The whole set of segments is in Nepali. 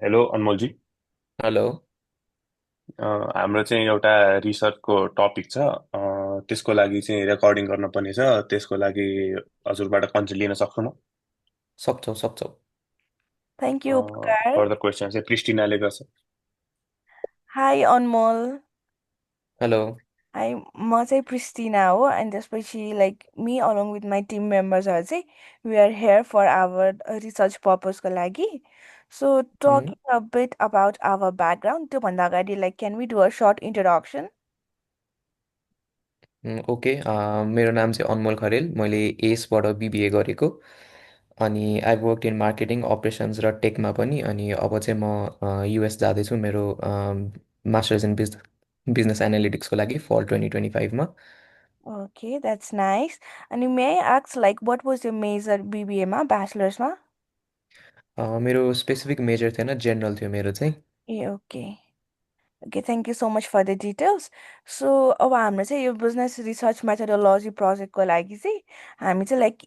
हेलो अनमोलजी। हेलो। हाम्रो चाहिँ एउटा रिसर्चको टपिक छ। त्यसको लागि चाहिँ रेकर्डिङ गर्नुपर्ने छ। त्यसको लागि हजुरबाट कन्सल्ट लिन सक्छु म? सक्छौ सक्छौ। Thank you, Upakar. Further question चाहिँ क्रिस्टिनाले गर्छ। Hi, Anmol. हेलो। Hi, म चाहिँ प्रिस्टिना हो and त्यसपछि like me along with my team members are चाहिँ we are here for our research purpose को लागि. So talking a bit about our background, त्योभन्दा अगाडि like can we do a short introduction? Okay. मेरो नाम चाहिँ अनमोल खरेल, मैले एसबाट बिबिए गरेको। अनि I work in marketing operations र टेकमा पनि। अनि अब चाहिँ म युएस जाँदैछु मेरो मास्टर्स इन बिजनेस एनालिटिक्सको लागि फल 2025मा। Okay, that's nice. And may I ask like what was your major BBA मा bachelor's मा? मेरो स्पेसिफिक मेजर थिएन, जेनरल थियो मेरो चाहिँ। ए okay okay thank you so much for the details so अब हाम्रो चाहिँ यो बिजनेस रिसर्च मेथोडोलोजी प्रोजेक्टको लागि चाहिँ हामी चाहिँ लाइक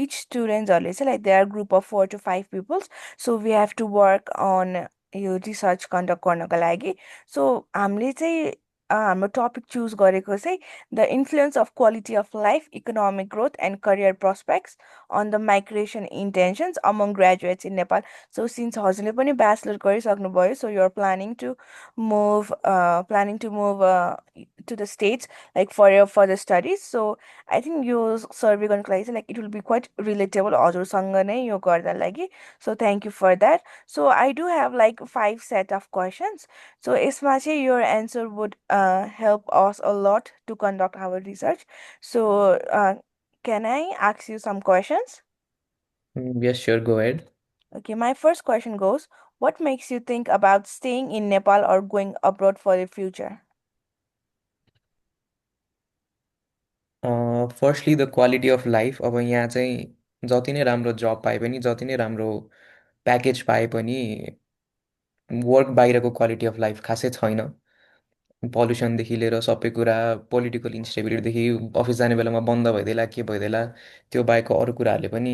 इच स्टुडेन्ट्सहरूले चाहिँ like they are group of 4 to 5 peoples so we have to work on your research conduct गर्नको लागि सो हामीले चाहिँ हाम्रो टपिक चुज गरेको चाहिँ the influence of quality of life economic growth and career prospects on the migration intentions among graduates in Nepal so since हजुरले पनि ब्याचलर गरिसक्नुभयो so you're planning to move to the states like for your further studies so I think यो सर्वे गर्नको लागि चाहिँ like it will be quite relatable हजुरसँग नै यो गर्दा लागि so thank you for that so I do have like 5 set of questions so यसमा चाहिँ your answer would help us a lot to conduct our research so can I ask you some questions? Yes sure, go head. Okay, my first question goes, what makes you think about staying in Nepal or going abroad for the future? Firstly the quality of life. अब यहाँ चाहिँ जति नै राम्रो जब पाए पनि, जति नै राम्रो प्याकेज पाए पनि, वर्क बाहिरको क्वालिटी अफ लाइफ खासै छैन। पल्युसनदेखि लिएर सबै कुरा, पोलिटिकल इन्स्टेबिलिटीदेखि, अफिस जाने बेलामा बन्द भइदिएला के भइदिएला, त्यो बाहेकको अरू कुराहरूले पनि,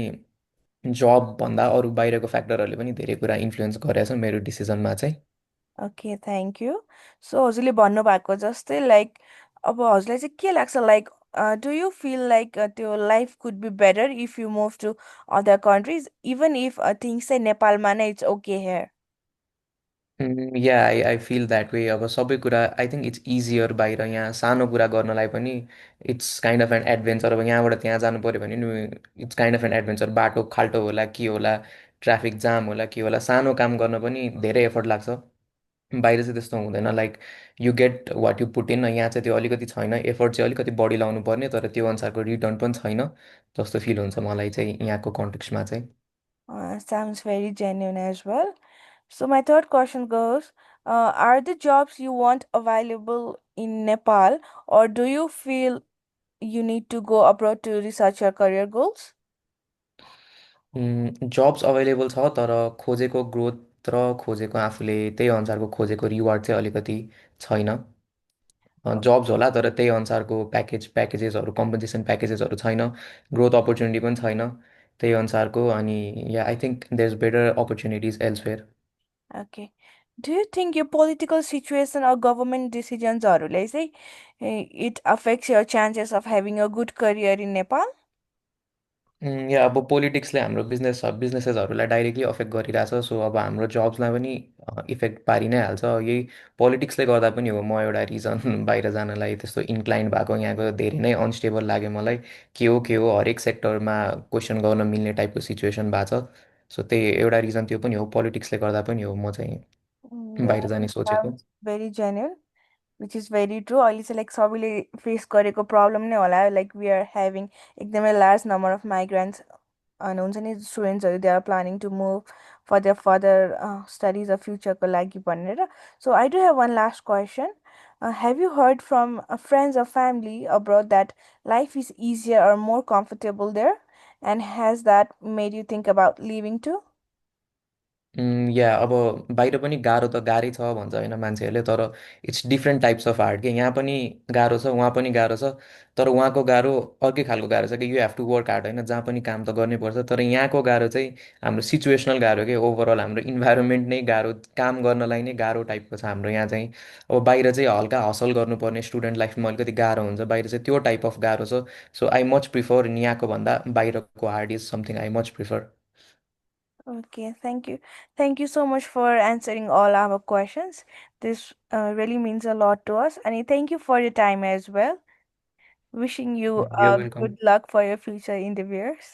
जबभन्दा अरू बाहिरको फ्याक्टरहरूले पनि धेरै कुरा इन्फ्लुएन्स गरेछ मेरो डिसिजनमा चाहिँ। Okay, thank you. So, हजुरले भन्नुभएको जस्तै लाइक अब हजुरलाई चाहिँ के लाग्छ like do you feel like त्यो life could be better if you move to other countries even if things चाहिँ नेपालमा नै it's okay here? या आई फिल द्याट वे। अब सबै कुरा आई थिङ्क इट्स इजियर बाहिर। यहाँ सानो कुरा गर्नलाई पनि it's kind of an adventure. अब यहाँबाट त्यहाँ जानु पऱ्यो भने नि it's kind of an adventure. बाटो खाल्टो होला के होला, ट्राफिक जाम होला के होला, सानो काम गर्न पनि धेरै एफर्ट लाग्छ। बाहिर चाहिँ त्यस्तो हुँदैन, like you get what you put in. यहाँ चाहिँ त्यो अलिकति छैन, एफर्ट चाहिँ अलिकति बढी लाउनु पर्ने, तर त्यो अनुसारको रिटर्न पनि छैन जस्तो फिल हुन्छ मलाई चाहिँ यहाँको कन्टेक्स्टमा चाहिँ। Sounds very genuine as well. So my third question goes, are the jobs you want available in Nepal or do you feel you need to go abroad to research your career goals? Jobs available छ, तर खोजेको ग्रोथ र खोजेको आफूले त्यही अनुसारको खोजेको रिवार्ड चाहिँ अलिकति छैन। जब्स होला तर त्यही अनुसारको प्याकेजेसहरू, कम्पन्सेसन प्याकेजेसहरू छैन, ग्रोथ अपर्च्युनिटी पनि छैन त्यही अनुसारको। अनि yeah I think there is better opportunities elsewhere. Okay. Do you think your political situation or government decisions हरूले चाहिँ it affects your chances of having a good career in Nepal? या अब पोलिटिक्सले हाम्रो बिजनेसेसहरूलाई डाइरेक्टली अफेक्ट गरिरहेछ, सो अब हाम्रो जब्सलाई पनि इफेक्ट पारि नै हाल्छ। यही पोलिटिक्सले गर्दा पनि हो म एउटा रिजन बाहिर जानलाई त्यस्तो इन्क्लाइन्ड भएको। यहाँको धेरै नै अनस्टेबल लाग्यो मलाई, के हो हरेक सेक्टरमा क्वेसन गर्न मिल्ने टाइपको सिचुएसन भएको छ। सो त्यही एउटा रिजन त्यो पनि हो, पोलिटिक्सले गर्दा पनि हो म चाहिँ Yeah, बाहिर जाने it सोचेको। sounds very genuine. Which is very true. अहिले चाहिँ लाइक सबैले फेस गरेको प्रब्लम नै होला लाइक वी आर ह्याभिङ एकदमै लार्ज नम्बर अफ माइग्रेन्ट्स अनि हुन्छ नि स्टुडेन्ट्सहरू they are planning to move for the further studies of फ्युचरको लागि भनेर so I do have one last question have you heard from friends of family abroad that life is easier or more comfortable there and has that made you think about living to? या अब बाहिर पनि गाह्रो त गाह्रै छ भन्छ होइन मान्छेहरूले, तर it's different types of hard के, यहाँ पनि गाह्रो छ वहाँ पनि गाह्रो छ, तर उहाँको गाह्रो अर्कै खालको गाह्रो छ कि you have to work hard होइन, जहाँ पनि काम त गर्नै पर्छ। तर यहाँको गाह्रो चाहिँ हाम्रो सिचुएसनल गाह्रो के, ओभरअल हाम्रो इन्भाइरोमेन्ट नै गाह्रो, काम गर्नलाई नै गाह्रो टाइपको छ हाम्रो यहाँ चाहिँ। अब बाहिर चाहिँ हल्का हसल गर्नुपर्ने स्टुडेन्ट लाइफमा अलिकति गाह्रो हुन्छ, बाहिर चाहिँ त्यो टाइप अफ गाह्रो छ। सो आई मच प्रिफर यहाँको भन्दा बाहिरको hard is something I much prefer. Okay, thank you. Thank you so much for answering all our questions. This really means a lot to us. And thank you for your time as well. Wishing you You're welcome. good luck for your future endeavors.